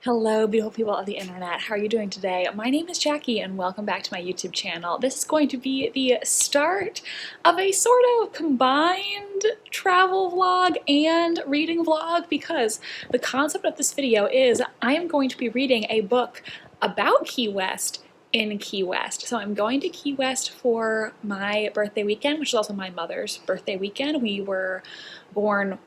Hello, beautiful people of the internet. How are you doing today? My name is Jackie and welcome back to my YouTube channel. This is going to be the start of a sort of combined travel vlog and reading vlog because the concept of this video is I am going to be reading a book about Key West in Key West. So I'm going to Key West for my birthday weekend, which is also my mother's birthday weekend. We were born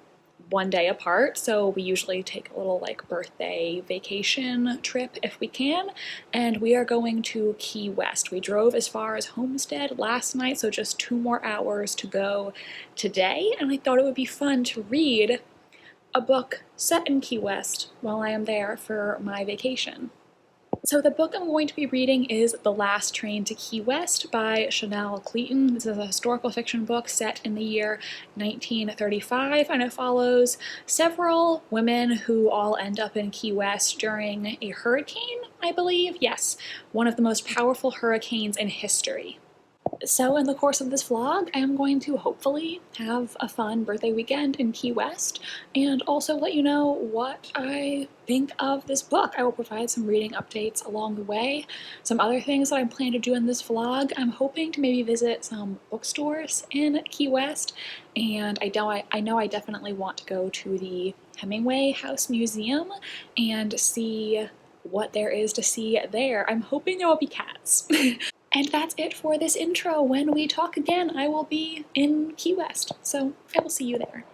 one day apart, so we usually take a little birthday vacation trip if we can, and we are going to Key West. We drove as far as Homestead last night, so just 2 more hours to go today, and I thought it would be fun to read a book set in Key West while I am there for my vacation. So the book I'm going to be reading is The Last Train to Key West by Chanel Cleeton. This is a historical fiction book set in the year 1935, and it follows several women who all end up in Key West during a hurricane, I believe. Yes, one of the most powerful hurricanes in history. So in the course of this vlog, I am going to hopefully have a fun birthday weekend in Key West and also let you know what I think of this book. I will provide some reading updates along the way. Some other things that I plan to do in this vlog, I'm hoping to maybe visit some bookstores in Key West, and I know I definitely want to go to the Hemingway House Museum and see what there is to see there. I'm hoping there will be cats. And that's it for this intro. When we talk again, I will be in Key West, so I will see you there.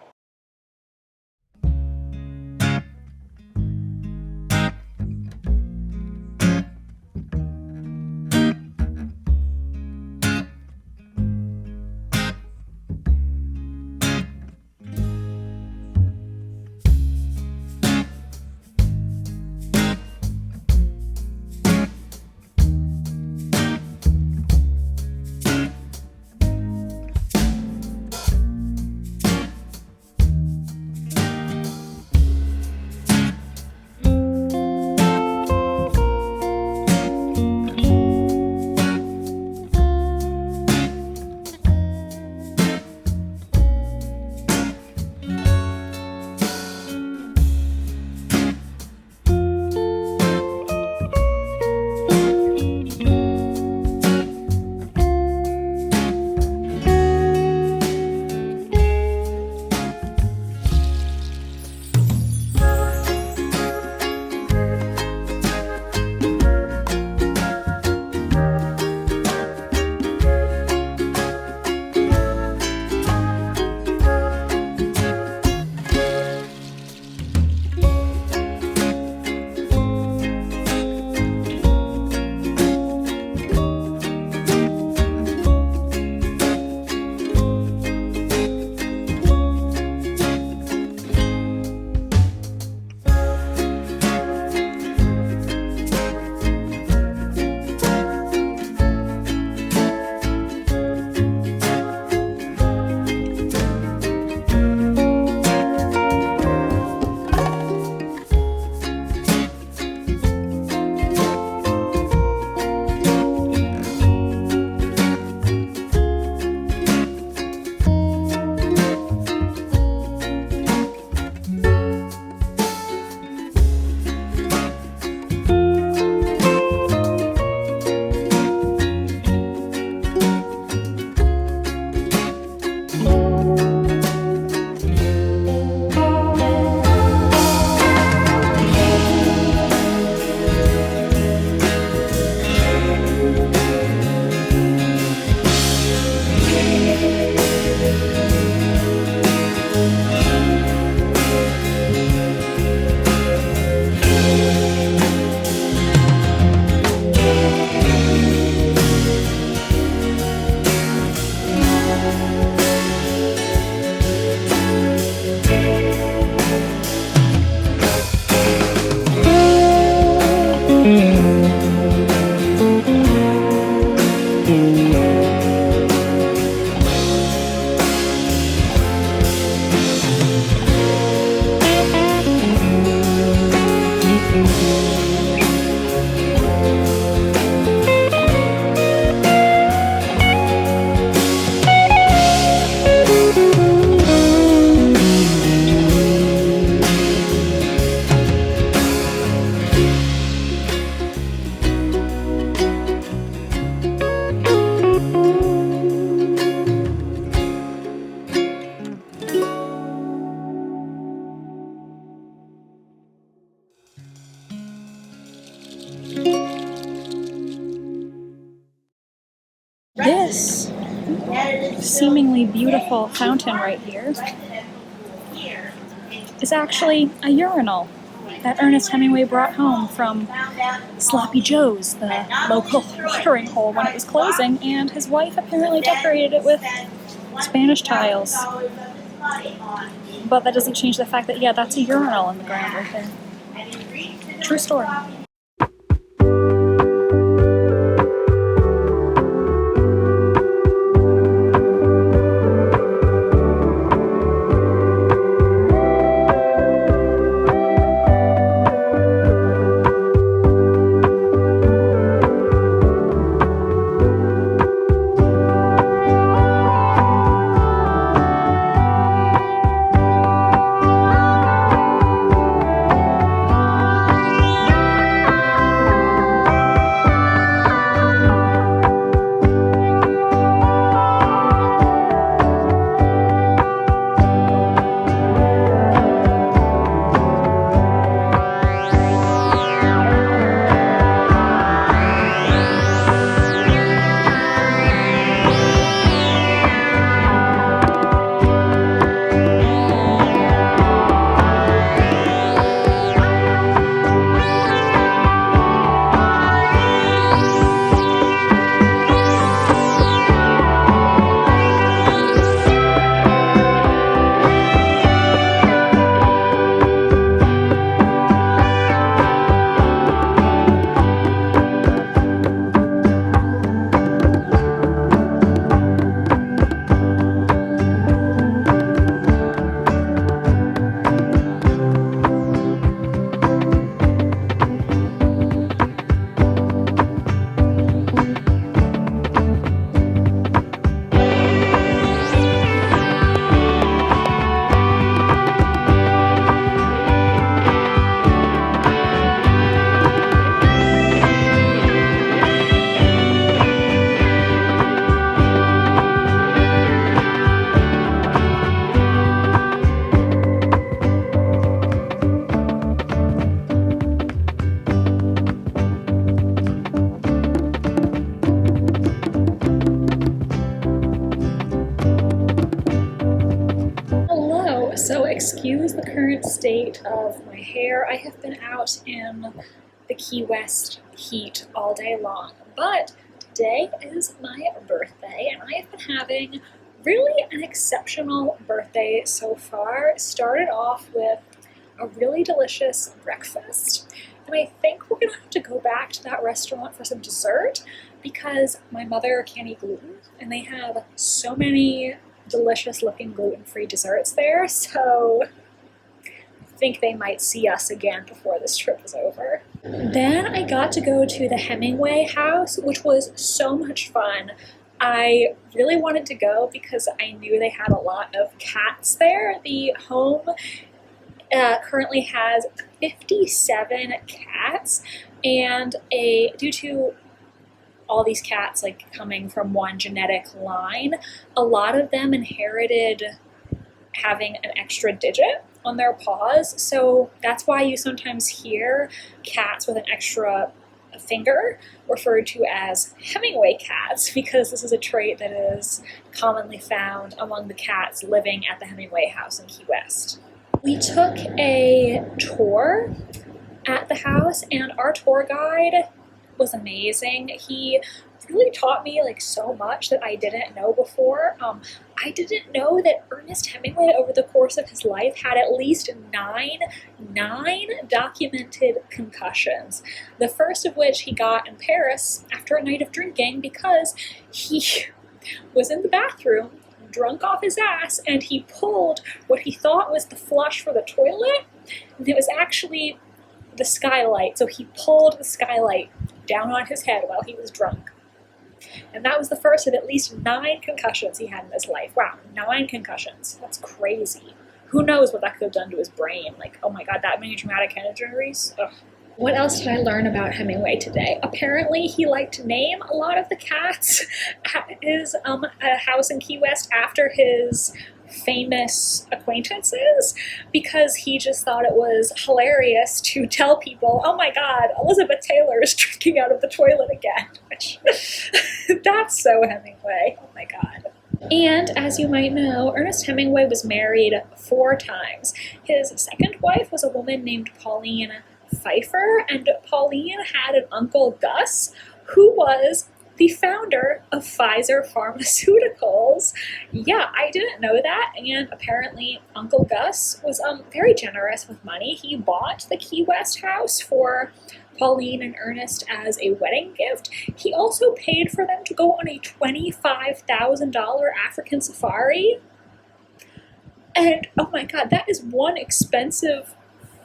seemingly beautiful fountain right here is actually a urinal that Ernest Hemingway brought home from Sloppy Joe's, the local watering hole, when it was closing, and his wife apparently decorated it with Spanish tiles. But that doesn't change the fact that, yeah, that's a urinal in the ground right there. True story. So excuse the current state of my hair. I have been out in the Key West heat all day long, but today is my birthday and I have been having really an exceptional birthday so far. Started off with a really delicious breakfast, and I think we're gonna have to go back to that restaurant for some dessert because my mother can't eat gluten and they have so many delicious looking gluten-free desserts there, so I think they might see us again before this trip is over. Then I got to go to the Hemingway house, which was so much fun. I really wanted to go because I knew they had a lot of cats there. The home currently has 57 cats, and due to all these cats like coming from one genetic line, a lot of them inherited having an extra digit on their paws, so that's why you sometimes hear cats with an extra finger referred to as Hemingway cats, because this is a trait that is commonly found among the cats living at the Hemingway house in Key West. We took a tour at the house and our tour guide was amazing. He really taught me like so much that I didn't know before. I didn't know that Ernest Hemingway over the course of his life had at least nine documented concussions. The first of which he got in Paris after a night of drinking because he was in the bathroom drunk off his ass and he pulled what he thought was the flush for the toilet, and it was actually the skylight. So he pulled the skylight down on his head while he was drunk. And that was the first of at least 9 concussions he had in his life. Wow, 9 concussions. That's crazy. Who knows what that could have done to his brain? Like, oh my god, that many traumatic head injuries? Ugh. What else did I learn about Hemingway today? Apparently he liked to name a lot of the cats at his house in Key West after his famous acquaintances, because he just thought it was hilarious to tell people, oh my god, Elizabeth Taylor is drinking out of the toilet again. Which, that's so Hemingway. Oh my god. And as you might know, Ernest Hemingway was married 4 times. His second wife was a woman named Pauline Pfeiffer, and Pauline had an uncle, Gus, who was the founder of Pfizer Pharmaceuticals. Yeah, I didn't know that, and apparently Uncle Gus was very generous with money. He bought the Key West house for Pauline and Ernest as a wedding gift. He also paid for them to go on a $25,000 African safari. And oh my god, that is one expensive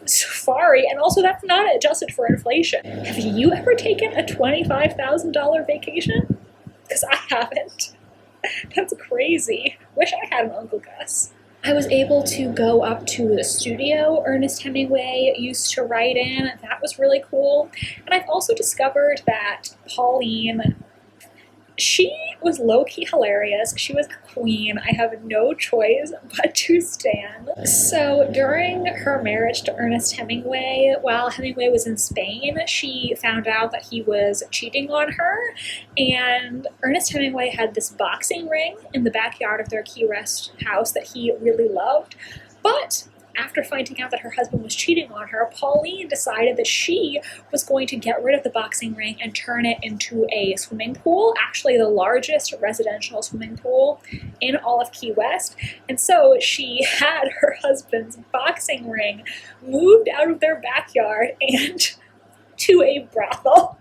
safari, and also that's not adjusted for inflation. Have you ever taken a $25,000 vacation? Because I haven't. That's crazy. Wish I had an Uncle Gus. I was able to go up to the studio Ernest Hemingway used to write in. That was really cool. And I've also discovered that Pauline, she was low-key hilarious. She was a queen. I have no choice but to stan. So during her marriage to Ernest Hemingway, while Hemingway was in Spain, she found out that he was cheating on her, and Ernest Hemingway had this boxing ring in the backyard of their Key West house that he really loved. But after finding out that her husband was cheating on her, Pauline decided that she was going to get rid of the boxing ring and turn it into a swimming pool, actually the largest residential swimming pool in all of Key West. And so she had her husband's boxing ring moved out of their backyard and to a brothel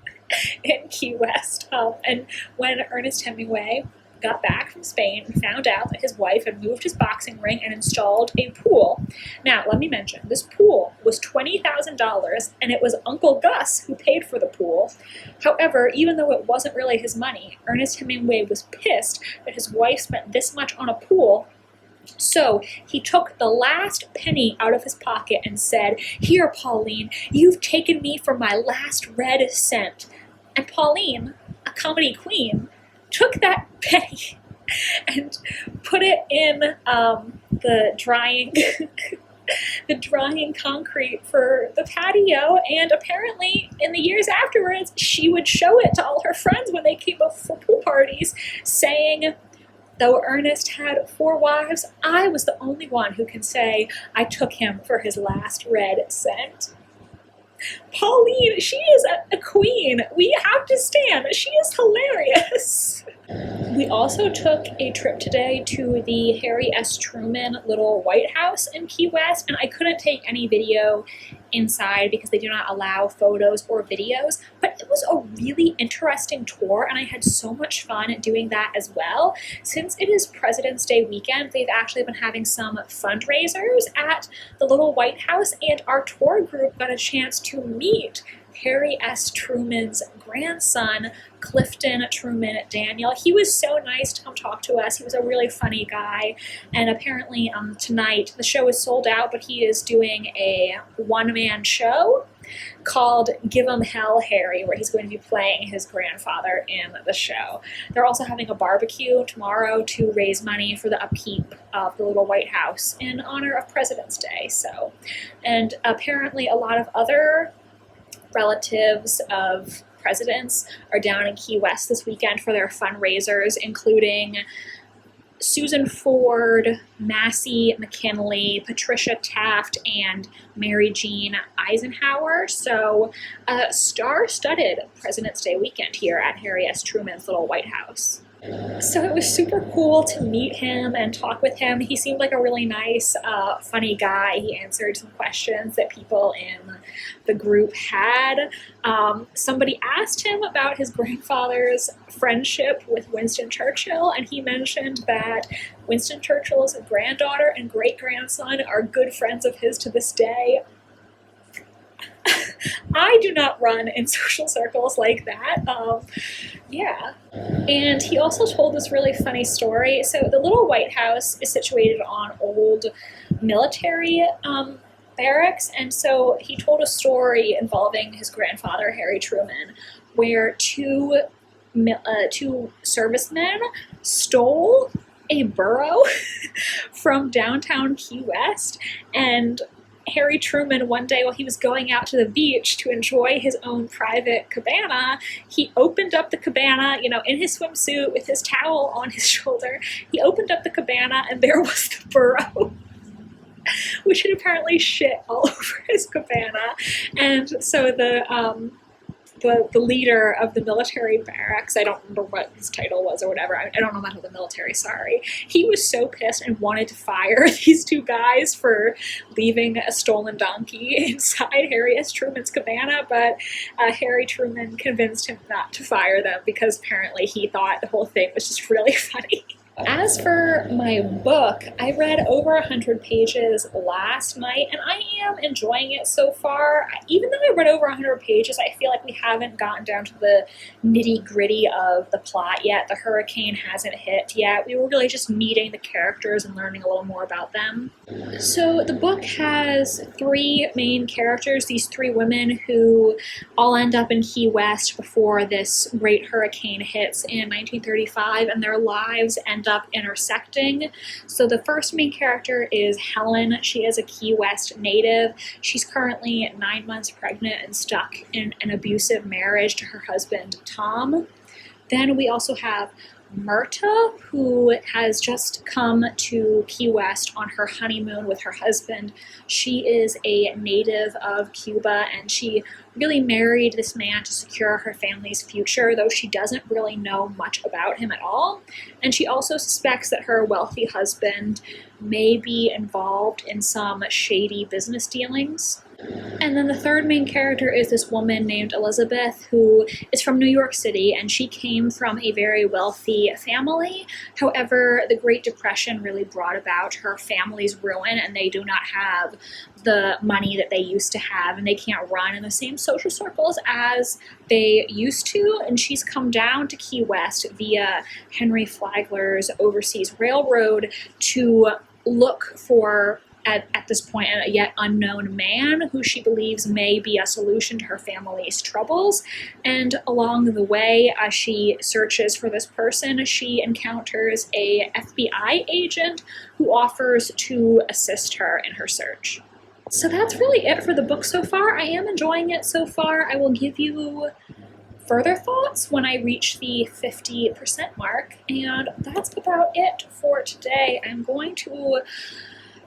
in Key West. And when Ernest Hemingway got back from Spain and found out that his wife had moved his boxing ring and installed a pool. Now, let me mention, this pool was $20,000, and it was Uncle Gus who paid for the pool. However, even though it wasn't really his money, Ernest Hemingway was pissed that his wife spent this much on a pool. So he took the last penny out of his pocket and said, "Here, Pauline, you've taken me for my last red cent." And Pauline, a comedy queen, took that penny and put it in the drying the drying concrete for the patio, and apparently in the years afterwards she would show it to all her friends when they came up for pool parties, saying, "Though Ernest had 4 wives, I was the only one who can say I took him for his last red cent." Pauline, she is a queen. We have to stand. She is hilarious. We also took a trip today to the Harry S. Truman little White House in Key West, and I couldn't take any video inside because they do not allow photos or videos, but it was a really interesting tour, and I had so much fun doing that as well. Since it is President's Day weekend, they've actually been having some fundraisers at the little White House, and our tour group got a chance to meet Harry S. Truman's grandson, Clifton Truman Daniel. He was so nice to come talk to us. He was a really funny guy, and apparently tonight the show is sold out, but he is doing a one-man show called Give 'Em Hell, Harry, where he's going to be playing his grandfather in the show. They're also having a barbecue tomorrow to raise money for the upkeep of the little White House in honor of President's Day. So, and apparently a lot of other relatives of presidents are down in Key West this weekend for their fundraisers, including Susan Ford, Massey McKinley, Patricia Taft, and Mary Jean Eisenhower. So star-studded President's Day weekend here at Harry S. Truman's little White House. So it was super cool to meet him and talk with him. He seemed like a really nice, funny guy. He answered some questions that people in the group had. Somebody asked him about his grandfather's friendship with Winston Churchill, and he mentioned that Winston Churchill's granddaughter and great-grandson are good friends of his to this day. I do not run in social circles like that. Yeah. And he also told this really funny story. So the little White House is situated on old military barracks, and so he told a story involving his grandfather, Harry Truman, where two servicemen stole a burro from downtown Key West, and Harry Truman, one day while he was going out to the beach to enjoy his own private cabana, he opened up the cabana, you know, in his swimsuit with his towel on his shoulder. He opened up the cabana and there was the burrow, which had apparently shit all over his cabana. And so the leader of the military barracks, I don't remember what his title was or whatever, I don't know about the military, sorry, he was so pissed and wanted to fire these two guys for leaving a stolen donkey inside Harry S. Truman's cabana, but Harry Truman convinced him not to fire them because apparently he thought the whole thing was just really funny. As for my book, I read over 100 pages last night, and I am enjoying it so far. Even though I read over 100 pages, I feel like we haven't gotten down to the nitty-gritty of the plot yet. The hurricane hasn't hit yet. We were really just meeting the characters and learning a little more about them. So the book has three main characters, these three women who all end up in Key West before this great hurricane hits in 1935, and their lives end up intersecting. So the first main character is Helen. She is a Key West native. She's currently 9 months pregnant and stuck in an abusive marriage to her husband, Tom. Then we also have Myrta, who has just come to Key West on her honeymoon with her husband. She is a native of Cuba, and she really married this man to secure her family's future, though she doesn't really know much about him at all. And she also suspects that her wealthy husband may be involved in some shady business dealings. And then the third main character is this woman named Elizabeth, who is from New York City, and she came from a very wealthy family. However, the Great Depression really brought about her family's ruin, and they do not have the money that they used to have, and they can't run in the same social circles as they used to. And she's come down to Key West via Henry Flagler's Overseas Railroad to look for, at this point, a yet unknown man who she believes may be a solution to her family's troubles. And along the way, as she searches for this person, she encounters a FBI agent who offers to assist her in her search. So that's really it for the book so far. I am enjoying it so far. I will give you further thoughts when I reach the 50% mark, and that's about it for today. I'm going to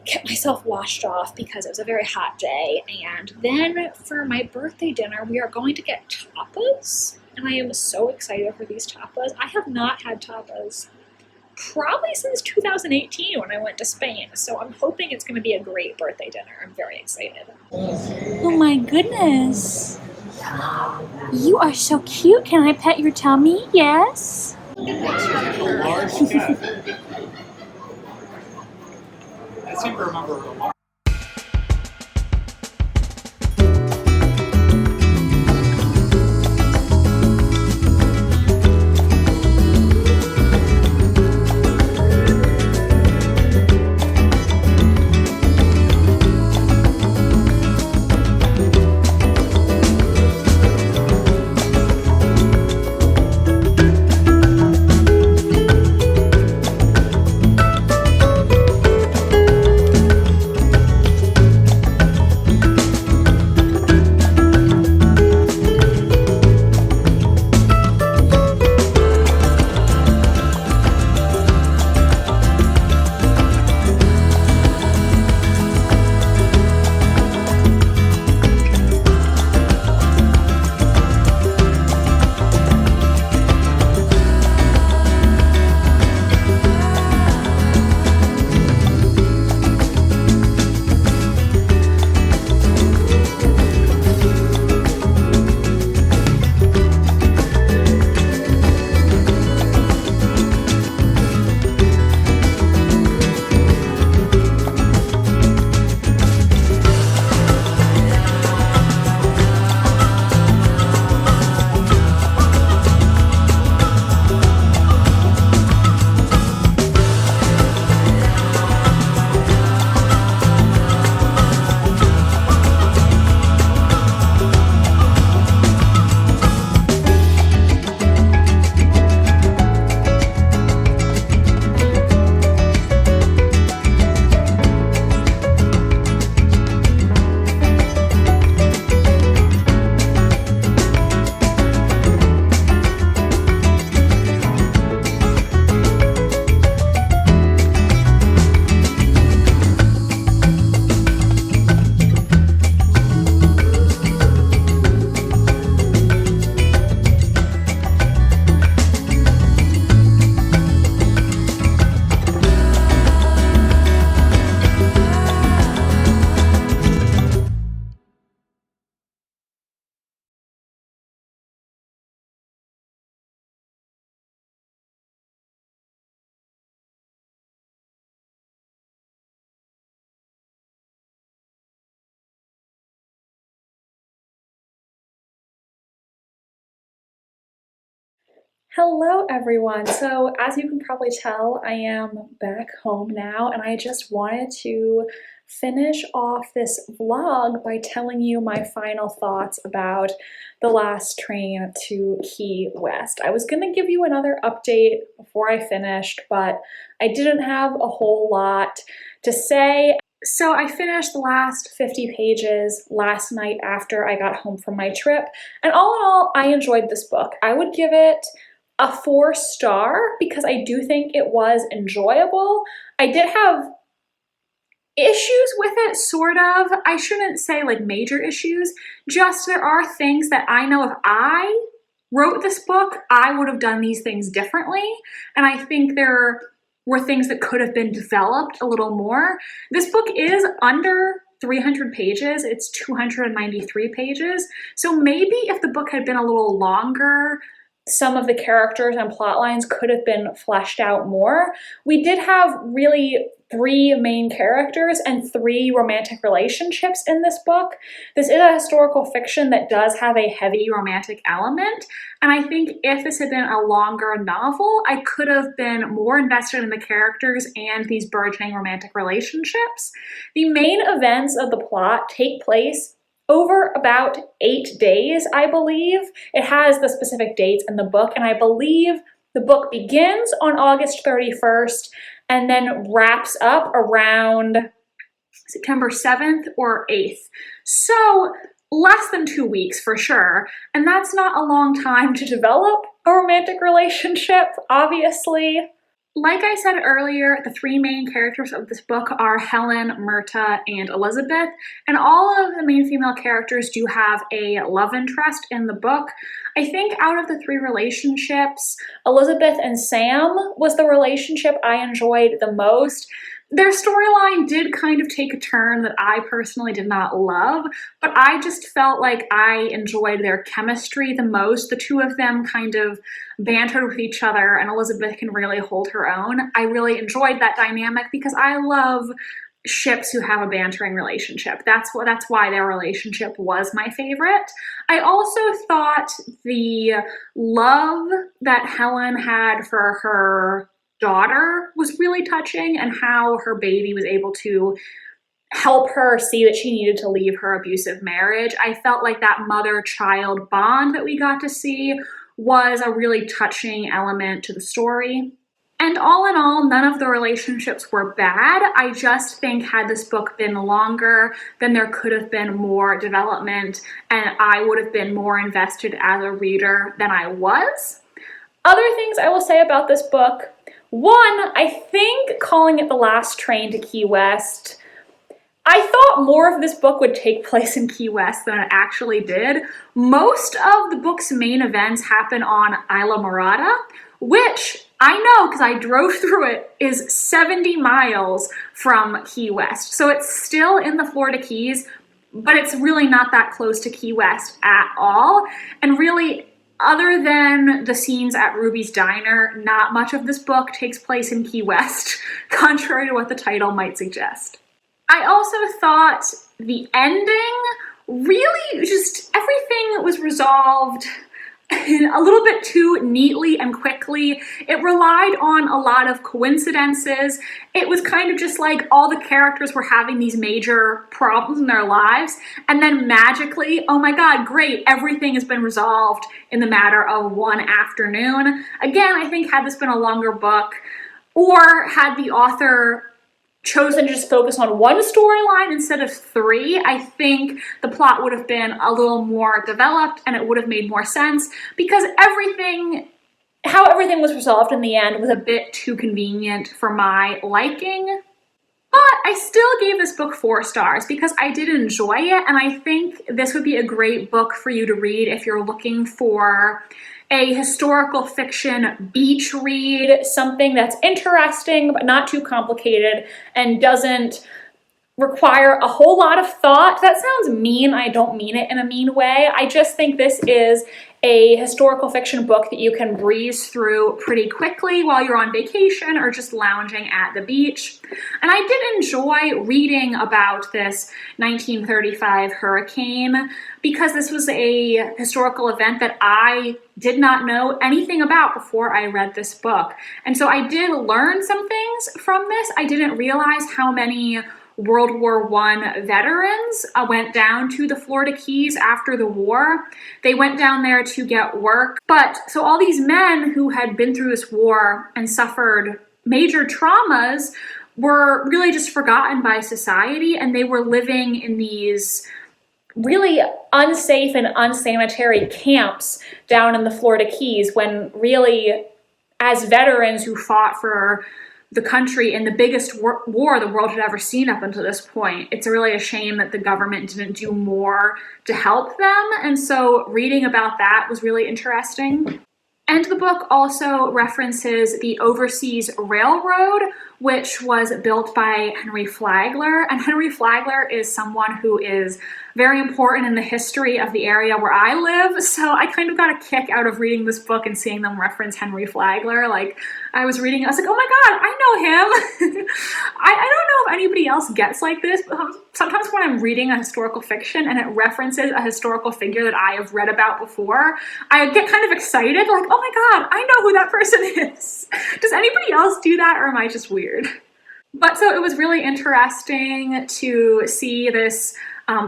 get myself washed off because it was a very hot day, and then for my birthday dinner we are going to get tapas, and I am so excited for these tapas. I have not had tapas probably since 2018 when I went to Spain, so I'm hoping it's going to be a great birthday dinner. I'm very excited. Oh my goodness. You are so cute. Can I pet your tummy? Yes. I seem to remember a large. Hello everyone. So as you can probably tell, I am back home now and I just wanted to finish off this vlog by telling you my final thoughts about the last train to Key West. I was gonna give you another update before I finished, but I didn't have a whole lot to say. So I finished the last 50 pages last night after I got home from my trip, and all in all, I enjoyed this book. I would give it a 4-star because I do think it was enjoyable. I did have issues with it, sort of. I shouldn't say like major issues, just there are things that I know if I wrote this book, I would have done these things differently. And I think there were things that could have been developed a little more. This book is under 300 pages. It's 293 pages. So maybe if the book had been a little longer, some of the characters and plot lines could have been fleshed out more. We did have really 3 main characters and 3 romantic relationships in this book. This is a historical fiction that does have a heavy romantic element, and I think if this had been a longer novel, I could have been more invested in the characters and these burgeoning romantic relationships. The main events of the plot take place over about 8 days, I believe. It has the specific dates in the book, and I believe the book begins on August 31st and then wraps up around September 7th or 8th. So less than 2 weeks for sure, and that's not a long time to develop a romantic relationship, obviously. Like I said earlier, the 3 main characters of this book are Helen, Myrta, and Elizabeth, and all of the main female characters do have a love interest in the book. I think out of the 3 relationships, Elizabeth and Sam was the relationship I enjoyed the most. Their storyline did kind of take a turn that I personally did not love, but I just felt like I enjoyed their chemistry the most. The 2 of them kind of bantered with each other, and Elizabeth can really hold her own. I really enjoyed that dynamic because I love ships who have a bantering relationship. That's why their relationship was my favorite. I also thought the love that Helen had for her daughter was really touching, and how her baby was able to help her see that she needed to leave her abusive marriage. I felt like that mother-child bond that we got to see was a really touching element to the story. And all in all, none of the relationships were bad. I just think had this book been longer, then there could have been more development, and I would have been more invested as a reader than I was. Other things I will say about this book: 1, I think calling it The Last Train to Key West, I thought more of this book would take place in Key West than it actually did. Most of the book's main events happen on Isla Morada, which I know because I drove through it, is 70 miles from Key West. So it's still in the Florida Keys, but it's really not that close to Key West at all. And really, other than the scenes at Ruby's Diner, not much of this book takes place in Key West, contrary to what the title might suggest. I also thought the ending, really just everything was resolved a little bit too neatly and quickly. It relied on a lot of coincidences. It was kind of just like all the characters were having these major problems in their lives, and then magically, oh my god, great, everything has been resolved in the matter of one afternoon. Again, I think had this been a longer book, or had the author chosen to just focus on one storyline instead of 3, I think the plot would have been a little more developed and it would have made more sense, because how everything was resolved in the end was a bit too convenient for my liking. But I still gave this book 4 stars because I did enjoy it, and I think this would be a great book for you to read if you're looking for a historical fiction beach read, something that's interesting but not too complicated and doesn't require a whole lot of thought. That sounds mean. I don't mean it in a mean way. I just think this is a historical fiction book that you can breeze through pretty quickly while you're on vacation or just lounging at the beach. And I did enjoy reading about this 1935 hurricane because this was a historical event that I did not know anything about before I read this book. And so I did learn some things from this. I didn't realize how many World War I veterans went down to the Florida Keys after the war. They went down there to get work. But so all these men who had been through this war and suffered major traumas were really just forgotten by society, and they were living in these really unsafe and unsanitary camps down in the Florida Keys when really, as veterans who fought for the country in the biggest war the world had ever seen up until this point, it's really a shame that the government didn't do more to help them. And so reading about that was really interesting. And the book also references the Overseas Railroad, which was built by Henry Flagler. And Henry Flagler is someone who is very important in the history of the area where I live. So I kind of got a kick out of reading this book and seeing them reference Henry Flagler. Like, I was reading it, I was like, oh my God, I know him. I don't know if anybody else gets like this, but sometimes when I'm reading a historical fiction and it references a historical figure that I have read about before, I get kind of excited, like, oh my God, I know who that person is. Does anybody else do that, or am I just weird? But so it was really interesting to see this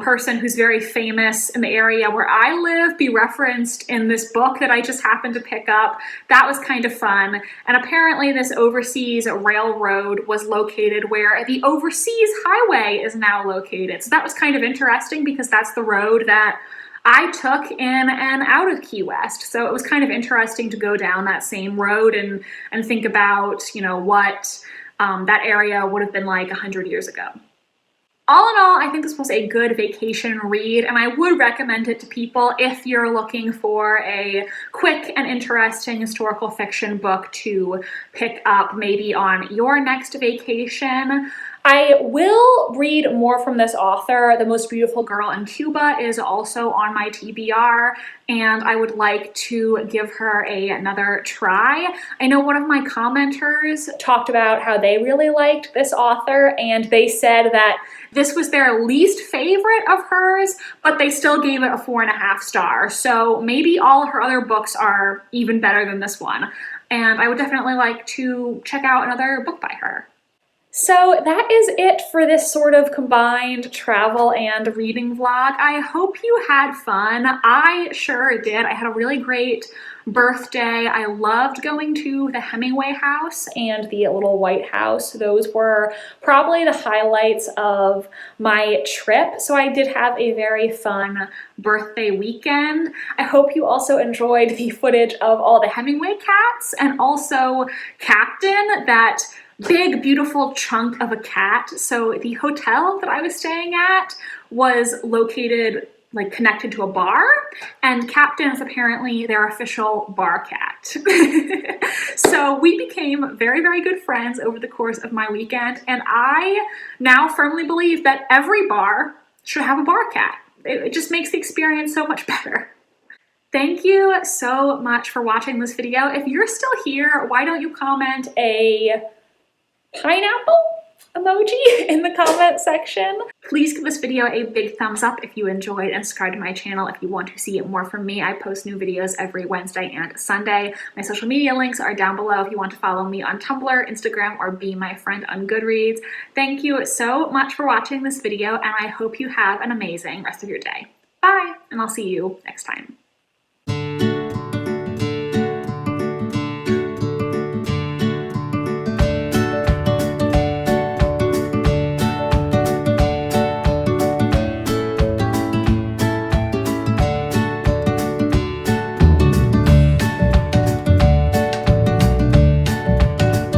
person who's very famous in the area where I live be referenced in this book that I just happened to pick up. That was kind of fun. And apparently this Overseas Railroad was located where the Overseas Highway is now located. So that was kind of interesting because that's the road that I took in and out of Key West. So it was kind of interesting to go down that same road and think about, you know, what that area would have been like 100 years ago. All in all, I think this was a good vacation read, and I would recommend it to people if you're looking for a quick and interesting historical fiction book to pick up maybe on your next vacation. I will read more from this author. The Most Beautiful Girl in Cuba is also on my TBR, and I would like to give her another try. I know one of my commenters talked about how they really liked this author, and they said that this was their least favorite of hers, but they still gave it a 4.5 stars. So maybe all her other books are even better than this one. And I would definitely like to check out another book by her. So that is it for this sort of combined travel and reading vlog. I hope you had fun. I sure did. I had a really great birthday. I loved going to the Hemingway house and the little White House. Those were probably the highlights of my trip. So I did have a very fun birthday weekend. I hope you also enjoyed the footage of all the Hemingway cats and also Captain, that big, beautiful chunk of a cat. So the hotel that I was staying at was located like connected to a bar, and Captain is apparently their official bar cat. So we became very, very good friends over the course of my weekend, and I now firmly believe that every bar should have a bar cat. It just makes the experience so much better. Thank you so much for watching this video. If you're still here, why don't you comment a pineapple emoji in the comment section? Please give this video a big thumbs up if you enjoyed, and subscribe to my channel if you want to see more from me. I post new videos every Wednesday and Sunday. My social media links are down below if you want to follow me on Tumblr, Instagram, or be my friend on Goodreads. Thank you so much for watching this video, and I hope you have an amazing rest of your day. Bye, and I'll see you next time.